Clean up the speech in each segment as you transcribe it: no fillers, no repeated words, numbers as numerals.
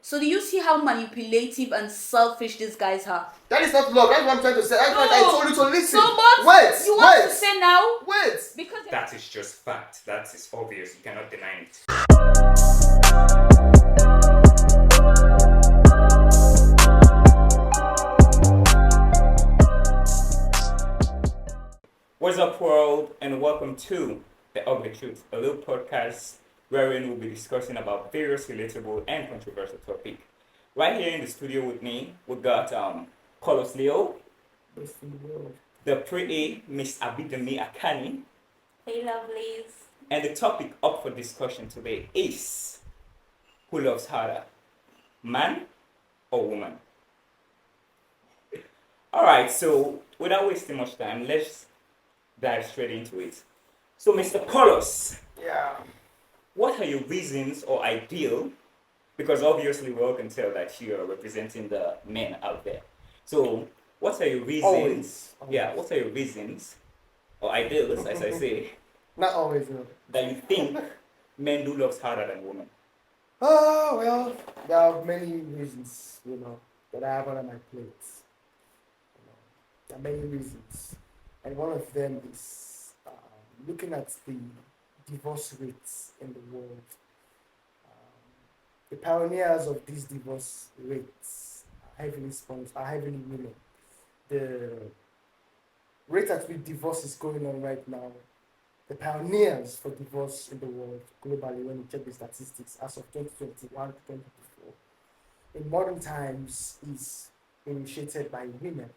So do you see how manipulative and selfish these guys are? That is not love. That's what I'm trying to say. That's what I told you to listen. So what Wait, you want to say now? Wait. Because That is just fact. That is obvious. You cannot deny it. What's up, world, and welcome to The Ugly Truth, a little podcast wherein we'll be discussing about various relatable and controversial topics. Right here in the studio with me, we got Carlos Leo, the pretty Miss Abidemi Akani, hey lovelies. and the topic up for discussion today is who loves harder, man or woman? Alright, so without wasting much time, let's dive straight into it. So, Mr. Carlos, Yeah. what are your reasons or ideal? Because obviously we all can tell that you are representing the men out there. So, what are your reasons? Always. Yeah, what are your reasons or ideals, as I say, Not always, no. that you think men do love harder than women? Oh, well, there are many reasons, that I have on my plate. There are many reasons. And one of them is looking at the divorce rates in the world. The pioneers of these divorce rates are heavily women. The rate at which divorce is going on right now, the pioneers for divorce in the world globally, when you check the statistics as of 2021 to 2024, in modern times is initiated by women.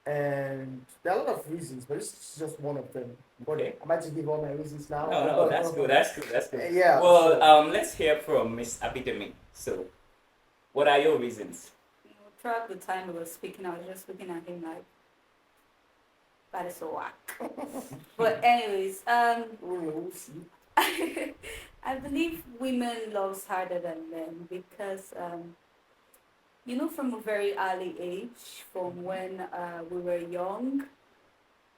And there are a lot of reasons, but this is just one of them. Okay. I'm about to give all my reasons now. No, that's good. Yeah. Well, let's hear from Miss Abidemi. So, what are your reasons? Throughout the time we were speaking, I was just looking at him like, that is so whack. But anyways, We'll see. I believe women loves harder than men because from a very early age, from when we were young,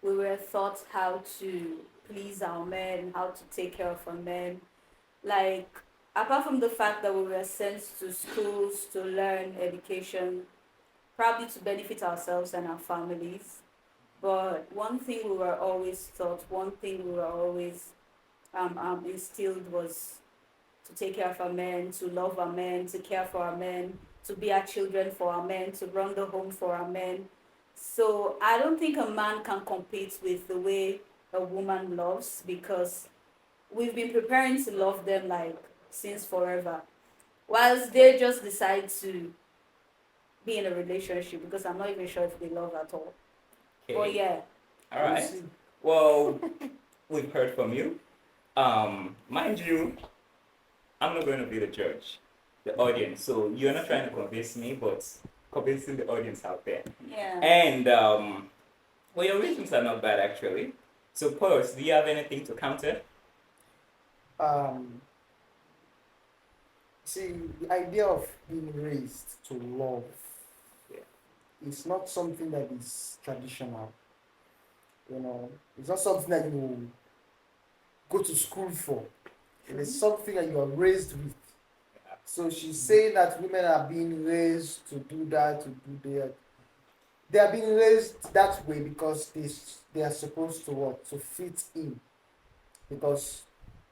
we were taught how to please our men, how to take care of our men. Like, apart from the fact that we were sent to schools to learn education, probably to benefit ourselves and our families. But one thing we were always taught, one thing we were always instilled was to take care of our men, to love our men, to care for our men, to be our children for our men, to run the home for our men. So I don't think a man can compete with the way a woman loves because we've been preparing to love them like since forever. Whilst they just decide to be in a relationship because I'm not even sure if they love at all. Okay. But yeah. All right. Well, we've heard from you. Mind you, I'm not going to be the judge, the audience. So you're not trying to convince me, but convincing the audience out there. Yeah. And well, your reasons are not bad actually. So, Paulus, do you have anything to counter? See, the idea of being raised to love is not something that is traditional. It's not something that you go to school for. It is something that you are raised with. So she's saying that women are being raised to do that, to do that. They are being raised that way because they are supposed to what? To fit in. Because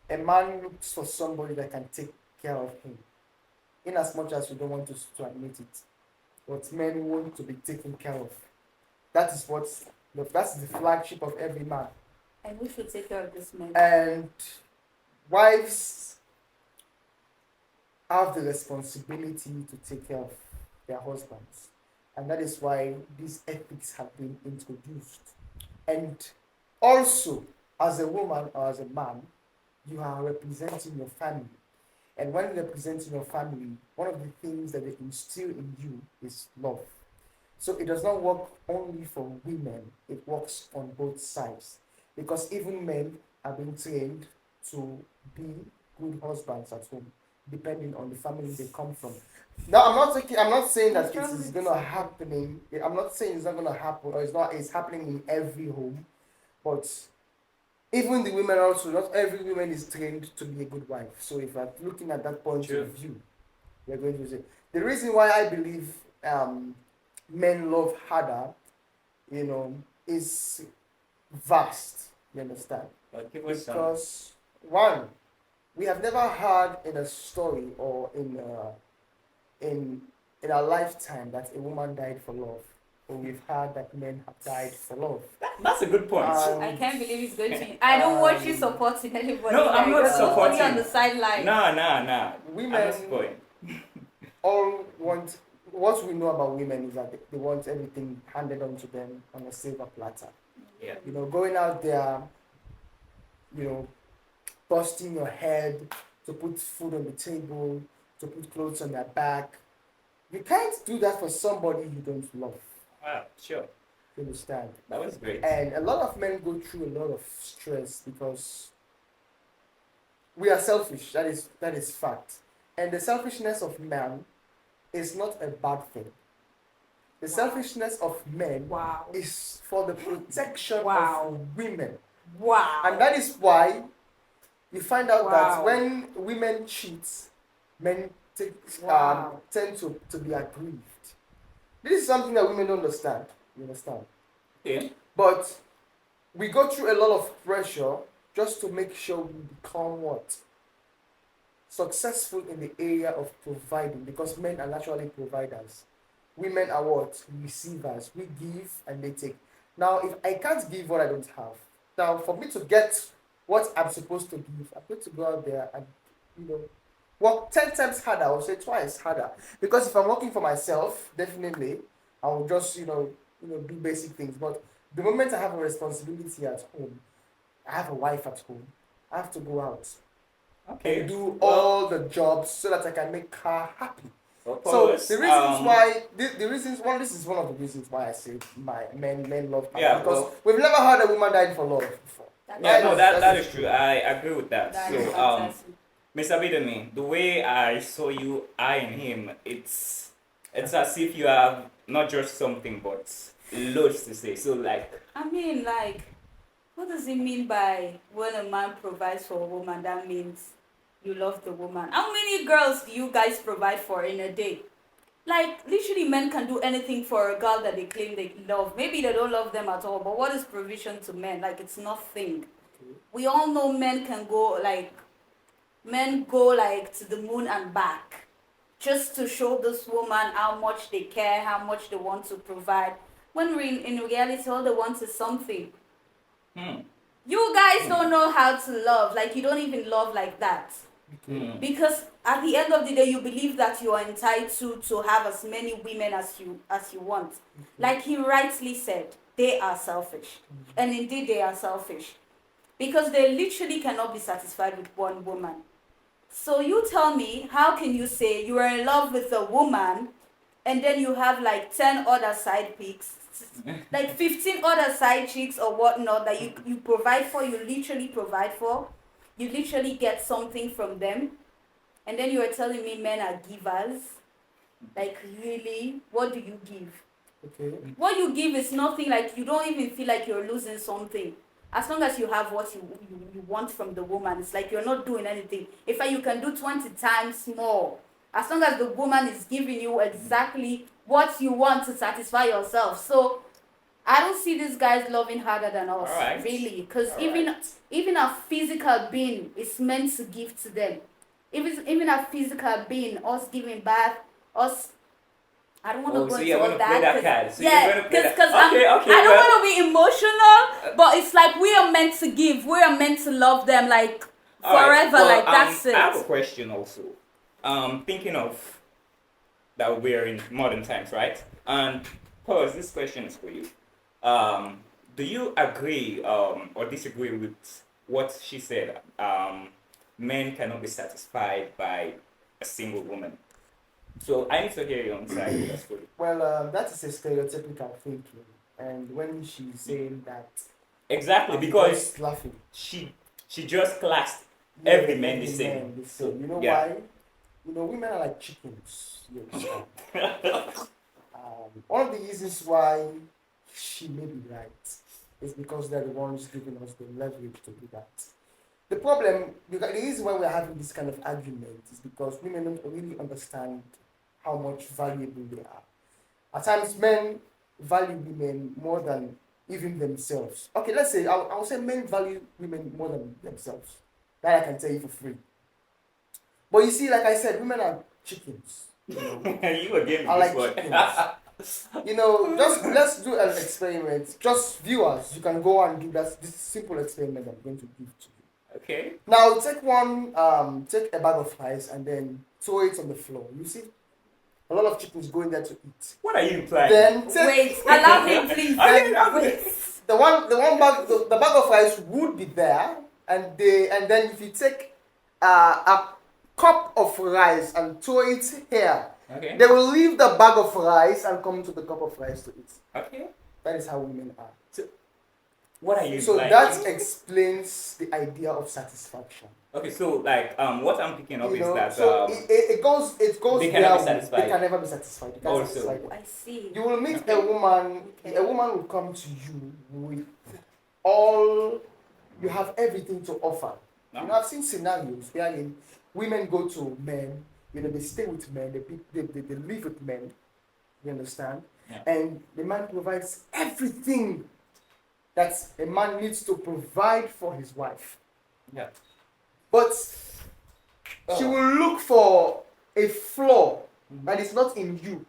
a man looks for somebody that can take care of him. In as much as we don't want to admit it. But men want to be taken care of. That's the flagship of every man. And we should take care of this man. And wives have the responsibility to take care of their husbands. And that is why these ethics have been introduced. And also, as a woman or as a man, you are representing your family. And when representing your family, one of the things that they instill in you is love. So it does not work only for women, it works on both sides. Because even men are being trained to be good husbands at home, depending on the family they come from. Now, I'm not saying that it is gonna happening. I'm not saying it's not gonna happen or it's happening in every home, but even the women also, not every woman is trained to be a good wife. So if I'm looking at that point of view, We're going to say the reason why I believe men love harder, is vast. You understand? But give us some. Because one, we have never heard in a story or in in our lifetime that a woman died for love, or we've heard that men have died for love. That's a good point. I can't believe he's going to. I don't want you supporting anybody. No, I'm not You're supposed to be on supporting. the sideline. Nah. I'm not Women supporting. all want what we know about women is that they want everything handed on to them on a silver platter. Yeah. Going out there, busting your head to put food on the table, to put clothes on their back. You can't do that for somebody you don't love. Wow, sure. You understand? That was great. And a lot of men go through a lot of stress because we are selfish. That is fact. And the selfishness of man is not a bad thing. The selfishness of men Wow. is for the protection Wow. of women. Wow. And that is why you find out that Wow. when women cheat, men Wow. tend to be aggrieved. This is something that women don't understand. You understand? Yeah. But we go through a lot of pressure just to make sure we become what? Successful in the area of providing, because men are naturally providers. Women are what? Receivers. We give and they take. Now, if I can't give what I don't have, now for me to get what I'm supposed to give, I'm going to go out there and work 10 times harder, I would say twice harder. Because if I'm working for myself, definitely I will just do basic things. But the moment I have a responsibility at home, I have a wife at home, I have to go out Okay. and do all the jobs so that I can make her happy. So Suppose, the reasons why this is one of the reasons why I say my men love her, Yeah, because well- we've never heard a woman dying for love before. Yeah, no, that That's is true. I agree with that. That So, is fantastic. Mr. Bidemi, the way I saw you eyeing him, it's as if you have not just something but loads to say. So, like, I mean, like, what does it mean by when a man provides for a woman? That means you love the woman. How many girls do you guys provide for in a day? Like, literally, men can do anything for a girl that they claim they love. Maybe they don't love them at all, but what is provision to men? Like, it's nothing. We all know men go like to the moon and back just to show this woman how much they care, how much they want to provide. When in reality, all they want is something. hmm, You guys don't know how to love. Like, you don't even love like that. Because at the end of the day, you believe that you are entitled to have as many women as you want. Like he rightly said, they are selfish. And indeed, they are selfish. Because they literally cannot be satisfied with one woman. So you tell me, how can you say you are in love with a woman and then you have like 10 other side picks, like 15 other side chicks or whatnot that you provide for, you literally provide for, you literally get something from them, and then you are telling me men are givers? Like, really? What do you give? Okay. What you give is nothing. Like, you don't even feel like you're losing something. As long as you have what you want from the woman, it's like you're not doing anything. In fact, you can do 20 times more. As long as the woman is giving you exactly what you want to satisfy yourself. So, I don't see these guys loving harder than us, Alright. really. Because Alright. even a physical being is meant to give to them. Even a physical being, us giving bath, us. I don't want to Oh, go so into you're all gonna that. play that 'cause- card. So yeah, you're gonna play that. because Okay, I don't well, want to be emotional, but it's like we are meant to give. We are meant to love them like Alright, forever. well, Like that's it. I have a question also. Thinking of that we're in modern times, right? And pause. This question is for you. Do you agree or disagree with what she said? Men cannot be satisfied by a single woman. So I need to hear your own side. That's good. Well, that is a stereotypical thinking, and when she's saying that, Exactly, I'm because just laughing. she just classed every man the every same. man the same. You know Yeah. why? Women are like chickens. You understand? One of the reasons why she may be right is because they're the ones giving us the leverage to do that. the problem, the reason why we're having this kind of argument is because women don't really understand how much valuable they are. At times, men value women more than even themselves. Okay, let's say, I'll say men value women more than themselves. That I can tell you for free. But you see, like I said, women are chickens. You know, You again I with like this chickens. You know, just let's do an experiment. Just viewers, you can go and do that. This simple experiment I'm going to give to you. Okay. Now take a bag of rice and then throw it on the floor. You see, a lot of chickens go in there to eat. What are you implying? Then take Wait, allow him, please. Okay, Wait. the one bag, the bag of rice would be there, and then if you take a cup of rice and throw it here, Okay. they will leave the bag of rice and come to the cup of rice to eat. Okay. That is how women are. What are you So implying? that explains the idea of satisfaction. Okay, so like what I'm picking up You is know, that so it goes they cannot be there. satisfied. They can never be satisfied. They can't Also. satisfy them. I see. You will meet Okay. a woman. Okay. A woman will come to you with all. You have everything to offer. No? You know, I've seen scenarios wherein women go to men. You know, they stay with men. They live with men. You understand? Yeah. And the man provides everything that a man needs to provide for his wife. Yeah. But she will look for a flaw Mhm. that is not in you.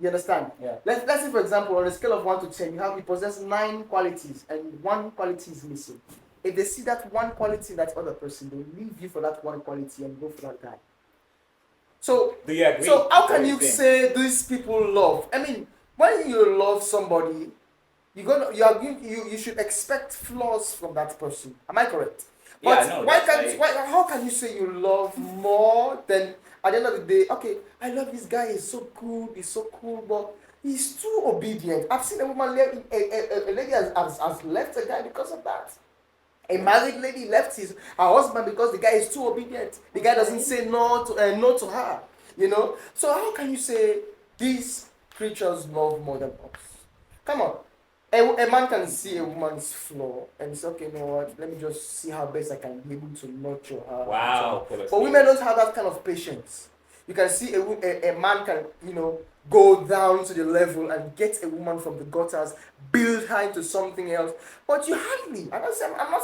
You understand? Yeah. Let's say, for example, on a scale of 1 to 10, you possess 9 qualities and 1 quality is missing. If they see that 1 quality in that other person, they'll leave you for that 1 quality and go for that guy. So, Do you agree? so how with can what you you're saying? say these people love? I mean, when you love somebody, you should expect flaws from that person. Am I correct? But Yeah, no, that's how can you say you love more than at the end of the day? Okay, I love this guy. He's so cool, but he's too obedient. I've seen a woman, a lady has left a guy because of that. A married lady left her husband because the guy is too obedient. The guy doesn't say no to her. You know. So how can you say these creatures love more than us? Come on. A man can see a woman's flaw and say, okay, you know what? Let me just see how best I can be able to nurture her. Wow. But women don't have that kind of patience. You can see a man can, go down to the level and get a woman from the gutters, build her into something else. But you hardly, I'm not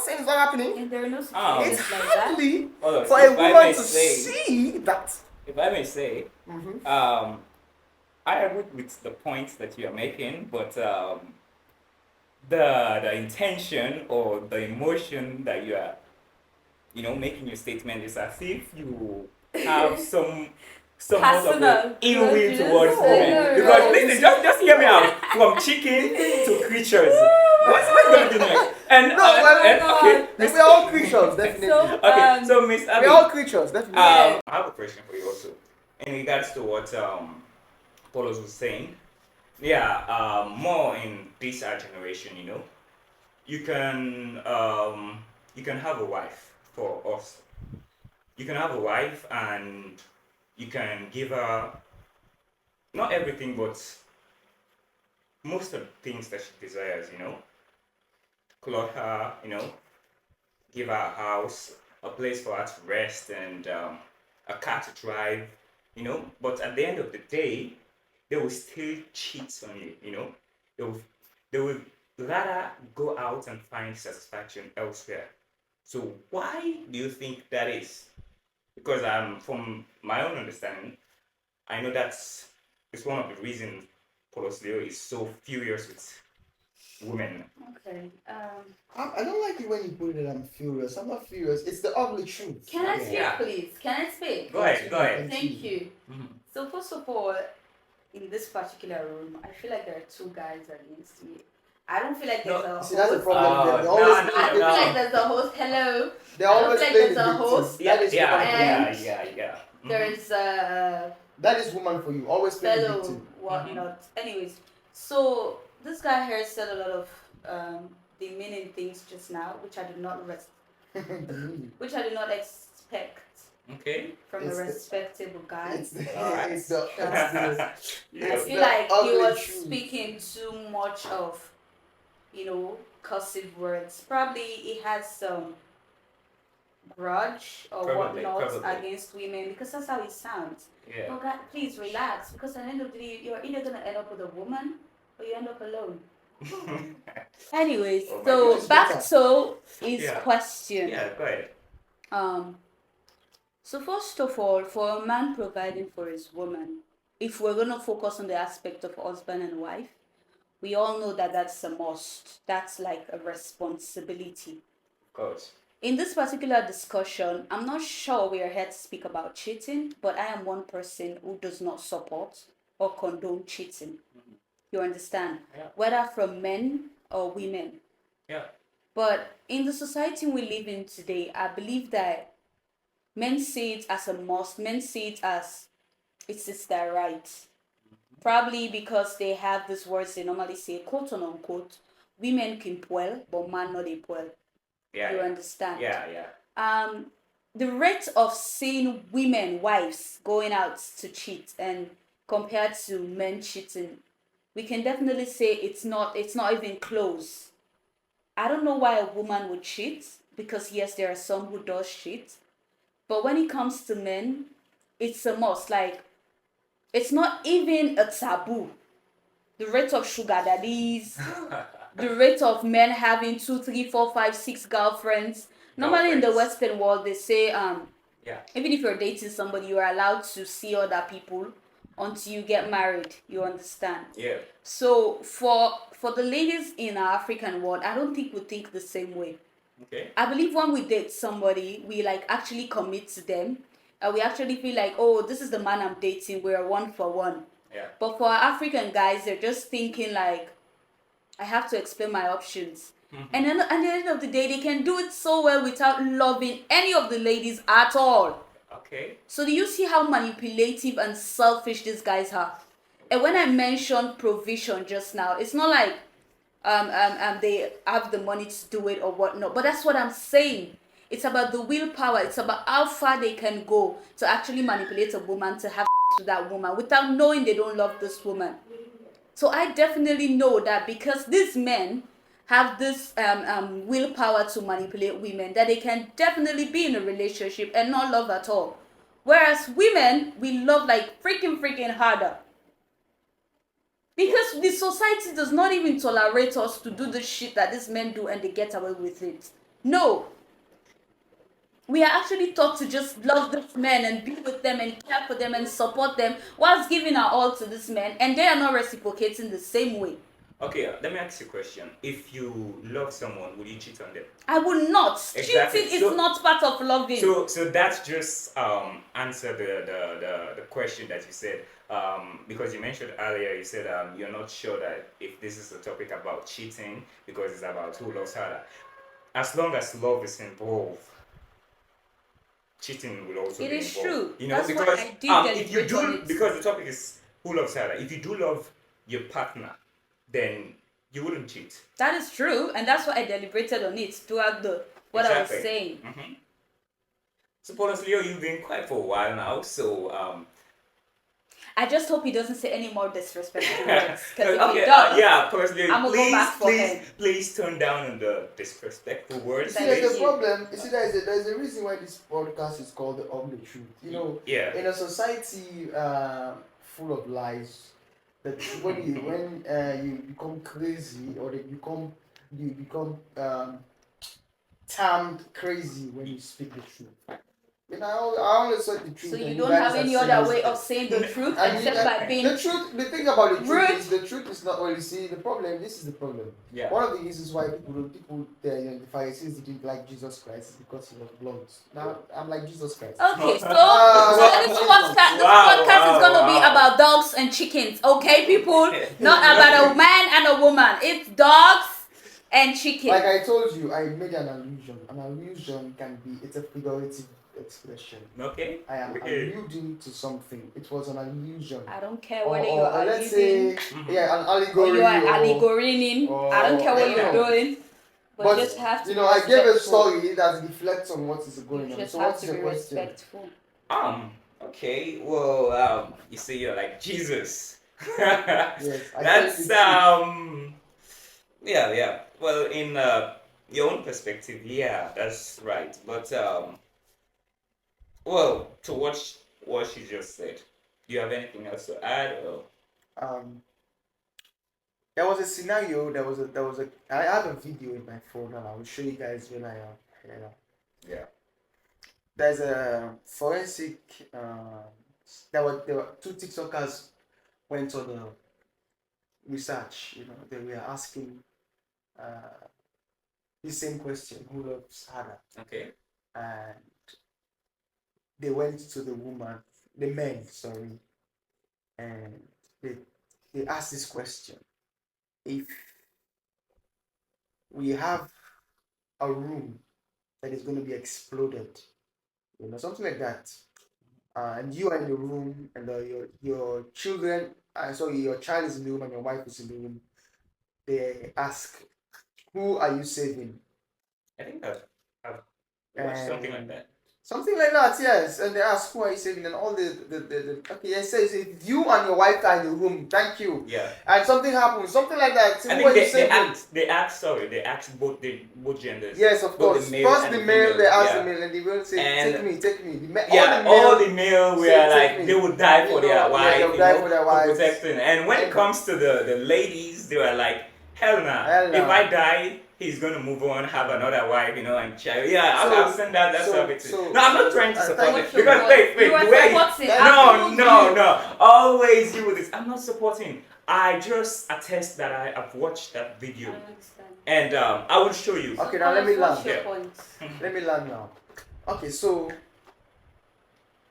saying it's not happening. And there are no It's situations like that. hardly Hold on, for a if I woman may to say- see that. If I may say, Mhm. I agree with the points that you are making, but the intention or the emotion that you are, making your statement is as if you have some somewhat of Personal an ill will grudges. towards No, women. no, Because no. listen, just hear me out. From chicken to creatures. What's going to do next? And No, well, okay, We're all creatures, definitely. So, okay, so Miss Abby, We're all creatures, definitely. Yeah. I have a question for you also in regards to what Polos was saying. Yeah, more in this our generation, you can have a wife for us. You can have a wife and you can give her not everything, but most of the things that she desires. Clothe her, give her a house, a place for her to rest, and a car to drive. But at the end of the day, they will still cheat on you. They will rather go out and find satisfaction elsewhere. So why do you think that is? Because from my own understanding, I know that's it's one of the reasons Polos Leo is so furious with women. Okay. I don't like it when you put it I'm furious. I'm not furious. It's the ugly truth. Can I speak, Yeah. please? Can I speak? Go ahead. Thank you. Mhm. So first of all, in this particular room, I feel like there are 2 guys against me. I don't feel like there's a See, that's the host. problem. They no, always no, I don't no. feel like there's a host. Hello. they I don't always feel like play there's the a victim. host. That is woman for And- Yeah. Mhm. There's that is woman for you. Always play the fellow victim. whatnot. Anyways, so this guy here said a lot of demeaning things just now, which I did not which I did not expect Okay. from It's a the- respectable guy. It's the, Alright. it's the, Yeah. I Yeah. feel the like he ugly was truth. speaking too much of, cursive words. Probably he has some grudge or Probably, whatnot probably. against women because that's how it sounds. Yeah. But God, please relax because at the end of the day, you're either gonna end up with a woman or you end up alone. Anyways, Oh my so goodness, back better. to his Yeah. question. Yeah, go ahead. So first of all, for a man providing for his woman, if we're gonna focus on the aspect of husband and wife, we all know that that's a must. That's like a responsibility. Of course. In this particular discussion, I'm not sure we are here to speak about cheating, but I am one person who does not support or condone cheating. You understand? Yeah. Whether from men or women. Yeah. But in the society we live in today, I believe that men see it as a must. Men see it as it's their right. Probably because they have these words they normally say, quote unquote, women can puel, but man not a puel. Yeah. You yeah. understand? Yeah, yeah. The rate of seeing women, wives, going out to cheat and compared to men cheating, we can definitely say it's not even close. I don't know why a woman would cheat, because yes, there are some who does cheat. But when it comes to men, it's a must. Like, it's not even a taboo. The rate of sugar daddies, the rate of men having 2, 3, 4, 5, 6 girlfriends. Normally in the Girlfriends. Western world, they say Yeah. even if you're dating somebody, you're allowed to see other people until you get married. You understand? Yeah. So for the ladies in our African world, I don't think we think the same way. Okay. I believe when we date somebody, we like actually commit to them. We actually feel like, oh, this is the man I'm dating. We're one for one. Yeah. But for our African guys, they're just thinking like, I have to explain my options. And then at the end of the day, they can do it so well without loving any of the ladies at all. Okay. So do you see how manipulative and selfish these guys are? And when I mentioned provision just now, it's not like they have the money to do it or whatnot. But that's what I'm saying. It's about the willpower. It's about how far they can go to actually manipulate a woman to have with that woman without knowing they don't love this woman. So I definitely know that because these men have this willpower to manipulate women, that they can definitely be in a relationship and not love at all. Whereas women, we love like freaking harder. Because the society does not even tolerate us to do the shit that these men do and they get away with it. No. We are actually taught to just love these men and be with them and care for them and support them whilst giving our all to these men, and they are not reciprocating the same way. Okay, let me ask you a question. If you love someone, would you cheat on them? I would not. Exactly. Cheating is not part of loving. So that's just answer the question that you said. Because you mentioned earlier, you said you're not sure that if this is a topic about cheating because it's about who loves harder. As long as love is involved, cheating will also It be is involved. true. You know, That's because why I did if you deliberate on do, it. because the topic is who loves harder. If you do love your partner, then you wouldn't cheat. That is true, and that's why I deliberated on it throughout what I was Exactly. saying. Mm-hmm. So, Paulus Leo, you've been quiet for a while now, so I just hope he doesn't say any more disrespectful words. Because if okay, he does, yeah, Paulus Leo, I'ma go back for him. please tone down on the disrespectful words. See, Thank there's you. a problem. You see, there's a reason why this podcast is called The Ugly Truth. You know, Yeah. in a society full of lies, that when you become crazy or you become termed crazy when you speak the truth. You know, I only said the truth. so you and don't guys have are any saying other it's way the- of saying the truth And except you- by being the truth. The thing about the truth rude. is the truth is not. Well, you see, the problem. This is the problem. Yeah. One of the reasons why the Pharisees didn't like Jesus Christ is because he was blunt. Now I'm like Jesus Christ. Okay, so, Uh, this podcast wow, is gonna be wow. about dogs and chickens, okay, people? Not about a man and a woman. It's dogs and chickens. Like I told you, I made an allusion. An allusion can be it's a figurative expression. Okay. I am Okay. alluding to something. It was an allusion. I don't care Or, whether or, you're or let's alluding say, Mhm. yeah, an or allegory. you're or- allegorying. I don't care what or- you're doing, but But, you just have to you be know, I gave a respectful. story that reflects on what is going You on. just So have what's to your be question? respectful. Okay. Well, you say you're like Jesus. Yes, I That's tell you the truth. yeah. Well, in Your own perspective, yeah, that's right. But well, to what she just said, do you have anything else to add? Or Um, there was a scenario. There was a. I have a video in my phone, and I will show you guys when I am. You know, yeah, there's a forensic. There were two TikTokers went on a research. You know, they were asking uh, the same question: who loves harder? okay, And they went to the men, sorry, and they they asked this question: if we have a room that is going to be exploded, you know, something like that, and you are in the room, and your children, sorry, your child is in the room, and your wife is in the room. They ask, "Who are you saving?" I think I've watched something like And that. something like that, yes. And they ask, "Who are you saving?" And all the okay, it says, "If you and your wife are in the room, thank you." Yeah, And something happens, something like that. I Who think are you they saving? ask both genders. Yes, of Both course. the male First and the the male, female, they ask yeah. the male, and the male say, And take me. Yeah, all the male were say, like "Take me." they would die for You their know, wife, yeah, they'll you die know, for their for wives. protecting. And when it And- comes to the ladies, they were like, hell nah. Hell If nah. I die, he's gonna move on, have another wife, you know, and child. Yeah, I've seen that. That's how it is. No, I'm not trying to support it because wait, You are the way supporting. no. Always you with this. I'm not supporting. I just attest that I've watched that video, I understand. and I will show you. Okay, now let me What's land. your Yeah. point? Let me land now. Okay, so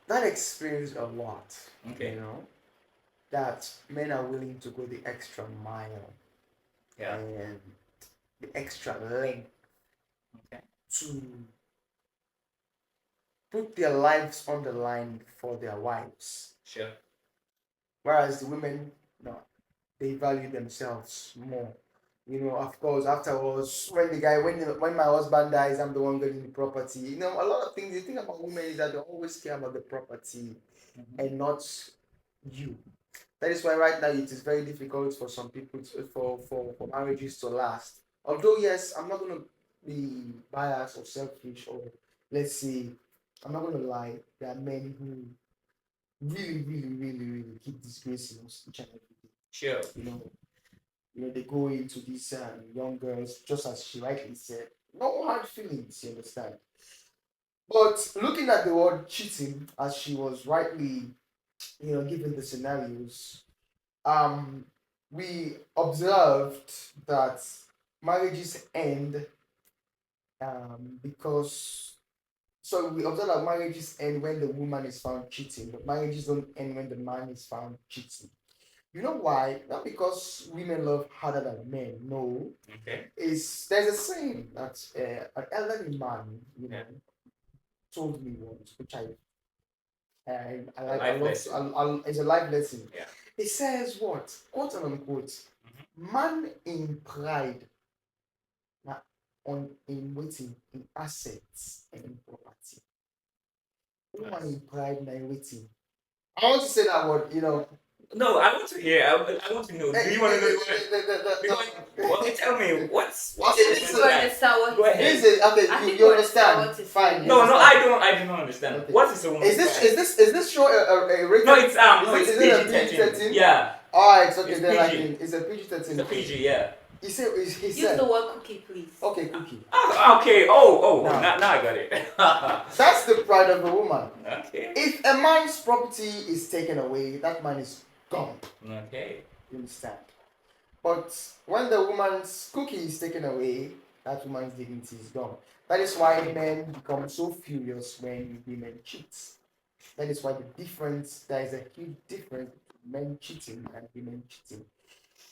that explains a lot. Okay. You know, that men are willing to go the extra mile Yeah. and the extra length Okay. to put their lives on the line for their wives. Sure. Whereas the women, no, they value themselves more. You know, of course, afterwards, when my husband dies, I'm the one getting the property. You know, a lot of things. The thing about women is that they always care about the property and not you. That is why right now it is very difficult for some people for marriages to last. Although yes, I'm not gonna be biased or selfish, or let's say, I'm not gonna lie. There are men who really keep disgracing us each and every day. Sure. You know, they go into these young girls, just as she rightly said, no hard feelings, you understand. But looking at the word cheating, as she was rightly, given the scenarios, we observed that marriages end because. So we observe that marriages end when the woman is found cheating, but marriages don't end when the man is found cheating. You know why? Not because women love harder than men. No, Okay. there's a saying that an elderly man, Yeah. told me once, which I like life a lot. lesson. It's a life lesson. Yeah. It says what, quote and unquote, man in pride, in waiting, in assets and in property. Woman in pride and in waiting. I want to say that word, No, I want to hear. I want to know. Do you want to know what? Tell me. What's Okay, the this Do is you that? understand what Go he's ahead. This is okay. I You, think you we understand understand? what he's Fine. saying. you No, understand. I do not understand. Okay. What is a woman? Is this show a rated? No, it's is it a PG-13. Yeah, Alright, okay. It's Then I PG. can. It's a PG-13. it's a PG. Yeah. He said. He Use said. the word cookie, please. Okay, cookie. Oh, okay. Oh. Now. Now I got it. That's the pride of the woman. Okay. If a man's property is taken away, that man is gone. Okay. You understand? But when the woman's cookie is taken away, that woman's dignity is gone. That is why men become so furious when women cheat. That is why there is a huge difference between men cheating and women cheating.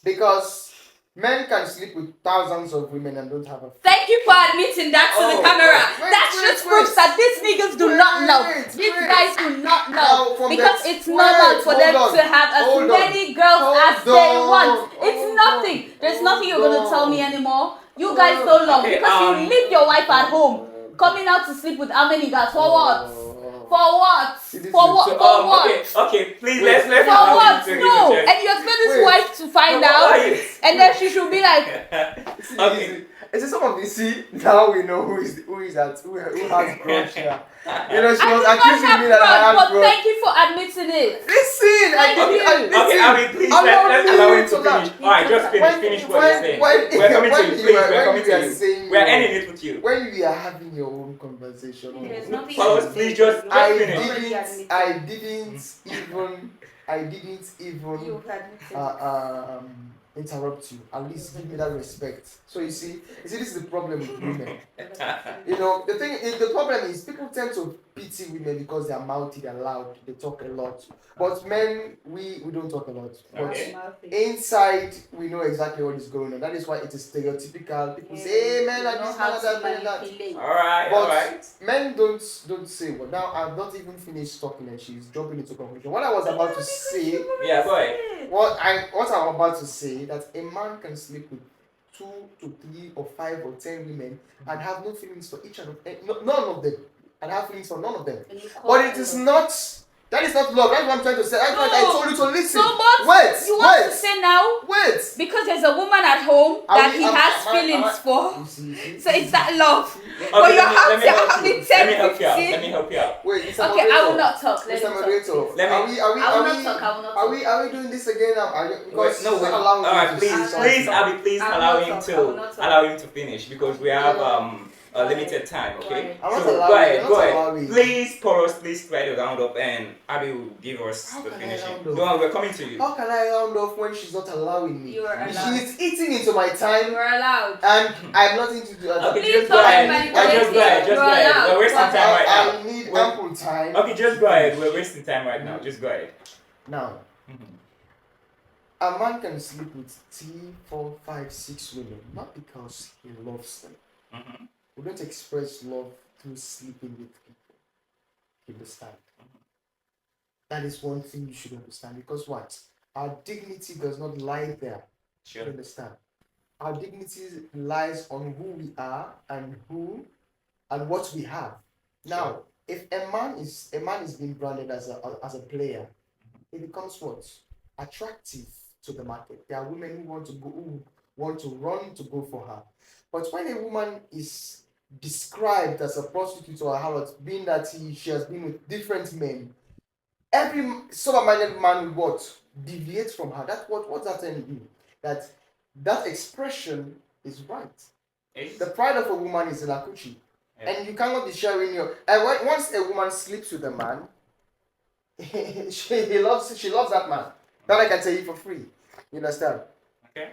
Because men can sleep with thousands of women and don't have a. Thank you for admitting that to the camera. That just proves that these niggas do not know. These guys do not know. Because it's normal for them to have as many girls as they want. It's nothing. There's nothing you're going to tell me anymore. You guys don't know. Okay, Because you leave your wife at home. Coming out to sleep with how many guys? For what? For what? For what? So, For what? okay. Please let's For what? No. And you expect this Wait. wife to find No, out, why? and then she should be like, Okay. It's some of you see now we know who has grudge here. You know, she I was do not accusing have me that I grudge, had but grudge. thank you for admitting it. Listen, Thank you. listen. Okay, Abby, please Allow let's me allow him to to laugh. finish. Alright, just finish what you're saying. We're coming to you, please. We're coming to you. We're ending it with you. When you are having your own conversation, There's oh, nothing Follow to us, please say. just You finish. already admitted. I didn't even You've admitted. interrupt you. At least give me that respect. So you see, this is the problem with women. You know, the problem is people tend to pity women because they are mouthy, they're loud, they talk a lot. But men, we don't talk a lot. But Okay. inside, we know exactly what is going on. That is why it is stereotypical. People say, hey, men are this, men are that, men are that. Alright, But alright. men don't say what. Now I've not even finished talking and she's jumping into conclusion. What I was about to say, Yeah, go ahead. what I'm about to say, that a man can sleep with 2 to 3 or 5 or 10 women and have no feelings for each other, none of them, and have feelings for none of them. But it is not. That is not love. That's what I'm trying to say. That's what I told you to listen. So, but Wait, you want to say now, wait. because there's a woman at home that he has feelings for. You see. So it's that love. Okay, But you're let me help having you. Let me help you out. 10, Let me help you out. Wait, Mr. Okay, I will Moderator. not talk. Let Mr. him Moderator, talk. Let me- are we I will not talk. I will not talk. are we doing this again now? Because No, it's wait. not allowing me Alright, to please, say please, something. Abby, please I will allow not him talk. I will to not talk. allow him to finish because we have a limited time. Okay. Right. I'm not So allowing. go ahead, I'm go not ahead. allowing. Please, Poros, please try to round up, and Abby will give us How the can I finishing. round up? Don't worry, we're coming to you. How can I round off when she's not allowing me? You are allowed. She's eating into my You time, are allowed. and I'm nothing to do. Okay, Please just go don't ahead. manipulate Just go ahead. it. Just go You're ahead. allowed. We're wasting Go time right now. I need We're- ample time. Okay, just go ahead. We're wasting time right now. Just go ahead. Now, a man can sleep with 3, 4, 5, 6 women, not because he loves them. Mhm. We don't express love through sleeping with people. You understand? That is one thing you should understand. Because what? Our dignity does not lie there. You Sure. understand? Our dignity lies on who we are and what we have. Now, if a man is being branded as a player, it becomes what? Attractive to the market. There are women who want to run to go for her. But when a woman is described as a prostitute or a harlot, being that she has been with different men, every sober-minded man will what? Deviate from her. That's what's that telling you? That expression is right. The pride of a woman is in her coochie. Yeah. And you cannot be sharing your. And once a woman sleeps with a man, she loves that man. That I can tell you for free. You understand? Okay.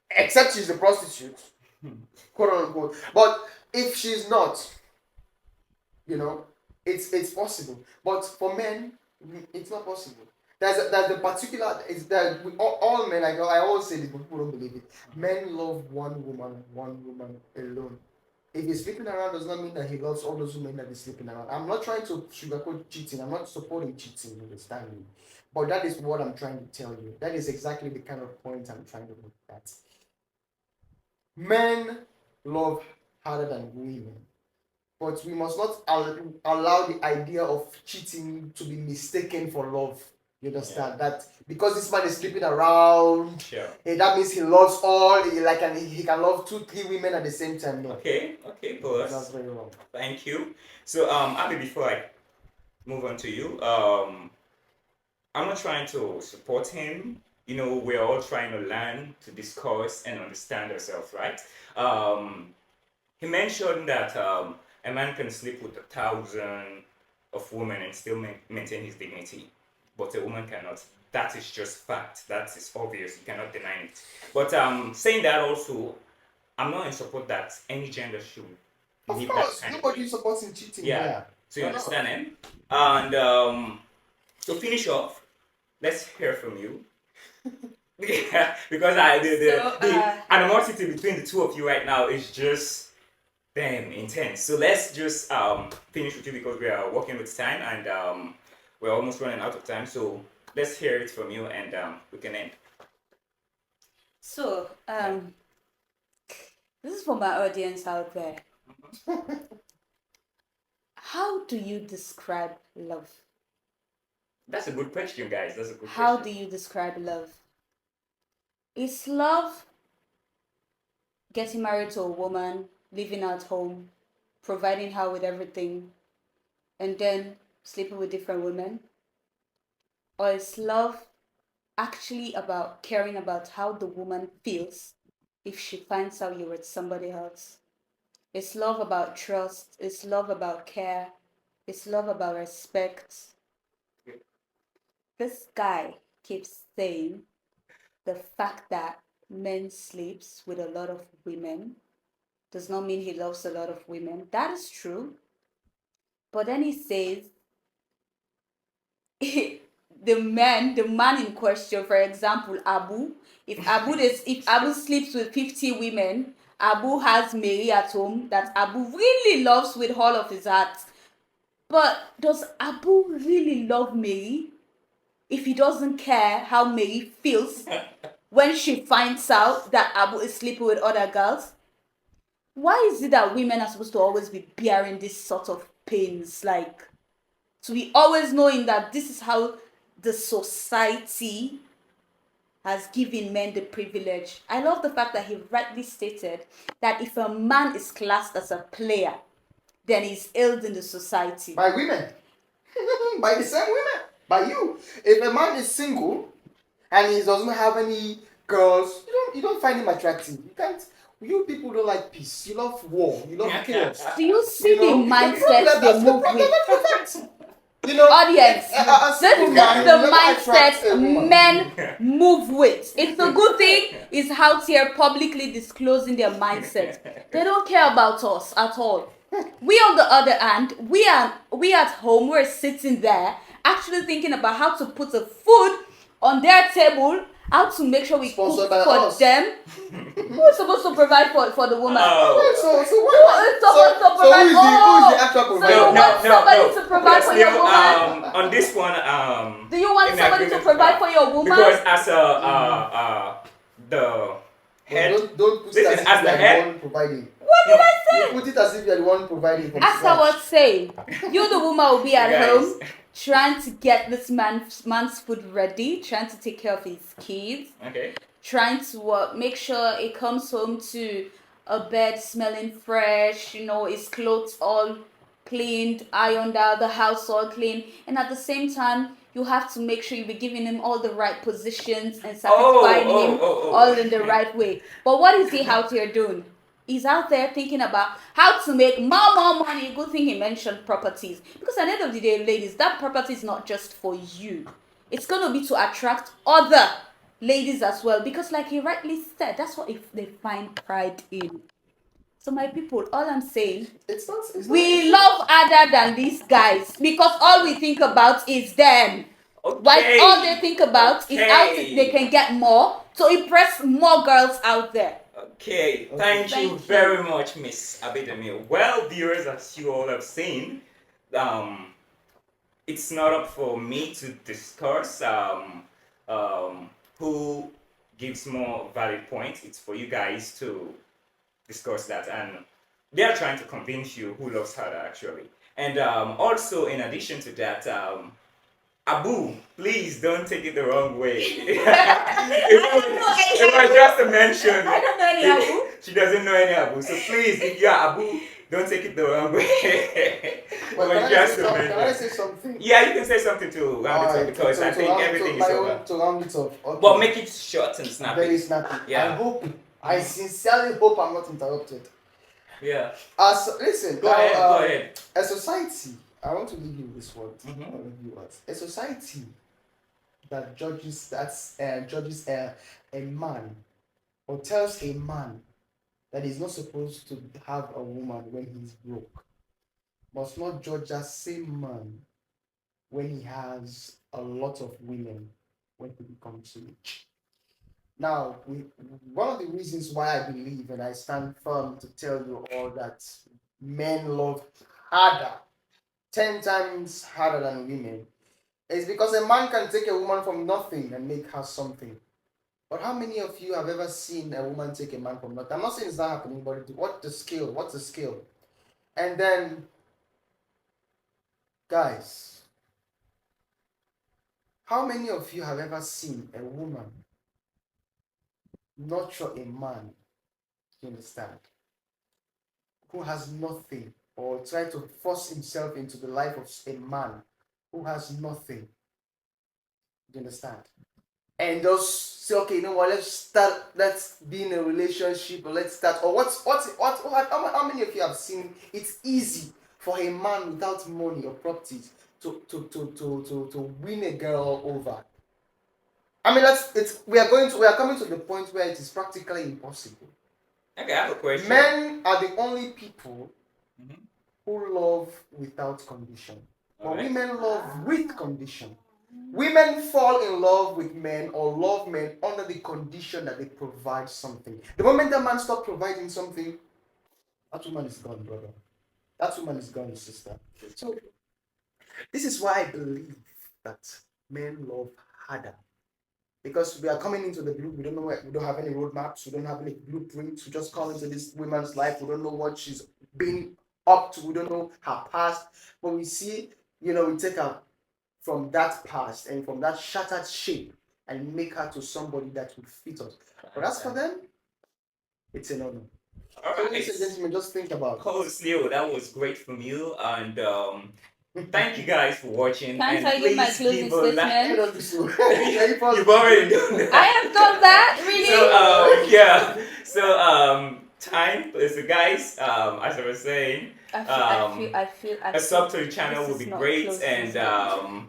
Except she's a prostitute, quote unquote. But if she's not, it's possible. But for men, it's not possible. There's the particular is that all men, like I always say this, but people don't believe it. Men love one woman alone. If he's sleeping around, does not mean that he loves all those women that he's sleeping around. I'm not trying to sugarcoat cheating. I'm not supporting cheating. You understand me? But that is what I'm trying to tell you. That is exactly the kind of point I'm trying to make. That men love harder than women, but we must not allow the idea of cheating to be mistaken for love. You understand that because this man is sleeping around, Sure. that means he loves all. He can love 2, 3 women at the same time. No. Okay, Poros. That's very wrong. Thank you. So, Abby, before I move on to you, I'm not trying to support him. We're all trying to learn, to discuss, and understand ourselves, right? He mentioned that a man can sleep with 1,000 of women and still maintain his dignity, but a woman cannot. That is just fact. That is obvious. You cannot deny it. But saying that also, I'm not in support that any gender should Of live course, that kind of nobody way. is supporting cheating Yeah. here. So you No. understand him? And to finish off, let's hear from you. Yeah, because the animosity between the two of you right now is just damn intense. So let's just finish with you because we are working with time and we're almost running out of time. So let's hear it from you and we can end. So, this is for my audience out there. How do you describe love? That's a good question, guys. That's a good How do question. you describe love? Is love getting married to a woman, living at home, providing her with everything, and then sleeping with different women? Or is love actually about caring about how the woman feels if she finds out you're with somebody else? It's love about trust, it's love about care, it's love about respect. This guy keeps saying the fact that men sleeps with a lot of women does not mean he loves a lot of women. That is true. But then he says the man in question, for example, Abu, if Abu sleeps with 50 women, Abu has Mary at home that Abu really loves with all of his heart. But does Abu really love Mary if he doesn't care how Mary feels when she finds out that Abu is sleeping with other girls? Why is it that women are supposed to always be bearing this sort of pains? Like, to be always knowing that this is how the society has given men the privilege. I love the fact that he rightly stated that if a man is classed as a player, then he's ill in the society. By women. By the same women. By you. If a man is single and he doesn't have any girls, you don't find him attractive. You can't. You people don't like peace. You love war. You love chaos. Do you see You know, the mindset that's they the move problem. with? That's the fact. You know, Audience, a this single is man the will never attract a woman. mindset men move with. It's a good thing is out here publicly disclosing their mindset. They don't care about us at all. We, on the other hand, we at home, we're sitting there actually thinking about how to put a food on their table, how to make sure we Sponsored cook by for us. them. Who's supposed to provide for the woman? Oh. So Who what? is supposed to So provide? who's the actual So you provider? want somebody to provide for your Still, woman? on this one, Do you want in somebody to agreement, provide for your woman? because as the head, Don't put it listen, as if as you the are the head, one providing. What did I You say? put it as if you are the one providing. From As I scratch. was saying, you the woman will be at Guys. home trying to get this man's food ready, trying to take care of his kids, okay, trying to make sure he comes home to a bed smelling fresh, his clothes all cleaned, ironed out, the house all clean, and at the same time you have to make sure you be giving him all the right positions and satisfying him all in the right way. But what is he out here doing? He's out there thinking about how to make more money. Good thing he mentioned properties. Because at the end of the day, ladies, that property is not just for you. It's going to be to attract other ladies as well. Because like he rightly said, that's what if they find pride in. So my people, all I'm saying, It's not. we love other than these guys. Because all we think about is them. Why all they think about is how they can get more to impress more girls out there. Okay, thank you very much, Miss Abidemi. Well, viewers, as you all have seen, it's not up for me to discuss who gives more valid points. It's for you guys to discuss that, and they are trying to convince you who loves harder actually. And also, in addition to that, Abu, please don't take it the wrong way. it was just a mention. I don't know any Abu. She doesn't know any Abu. So please, if you're Abu, don't take it the wrong way. Well, It was just a can I mention. say something? Yeah, you can say something to round it up Alright, because I think everything is over. To round it up. Okay. But make it short and Very snappy. snappy. Yeah. I sincerely hope I'm not interrupted. Yeah. Listen. Go now, ahead. Go ahead. A society. I want to leave you with this word. Mhm. All of you words. A society that judges a man or tells a man that he's not supposed to have a woman when he's broke must not judge that same man when he has a lot of women when he becomes rich. Now, one of the reasons why I believe and I stand firm to tell you all that men love harder, 10 times harder than women, is because a man can take a woman from nothing and make her something. But how many of you have ever seen a woman take a man from nothing? I'm not saying it's not happening, but what's the skill? What's the skill? And then, guys, how many of you have ever seen a woman nurture a man You understand? Who has nothing, or try to force himself into the life of a man who has nothing. You understand? And just say, okay, you know what? Let's be in a relationship, or let's start. Or how many of you have seen it's easy for a man without money or properties to win a girl over? I mean, we are coming to the point where it is practically impossible. Okay, I have a question. Men are the only people Mhm. who love without condition, but Alright. women love with condition. Women fall in love with men or love men under the condition that they provide something. The moment that man stops providing something, that woman is gone, brother. That woman is gone, sister. So this is why I believe that men love harder. Because we are coming into the blue, we don't know we don't have any roadmaps, we don't have any blueprints. We just come into this woman's life, we don't know what she's been up to, we don't know her past. But we see, we take her from that past and from that shattered shape and make her to somebody that will fit us. But as for them, it's a no-no. So, ladies and gentlemen, just think about it. Coach Leo, that was great from you, and thank you guys for watching. Can't and I give my please closing give a like. I statement? don't think so. You've already done that. I have done that, really? So yeah. So so guys, as I was saying, I feel a sub to the channel this would is be not great, close and to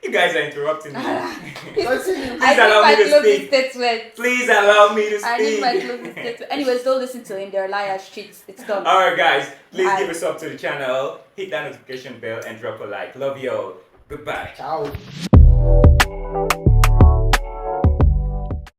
you guys are interrupting me. Continue. Please allow me to speak. statement. Please allow me to I need my speak. closing statement. Anyways, don't listen to him. They're liars, cheats. It's done. Alright guys, please Bye. give a sub to the channel, hit that notification bell and drop a like. Love you all. Goodbye. Ciao.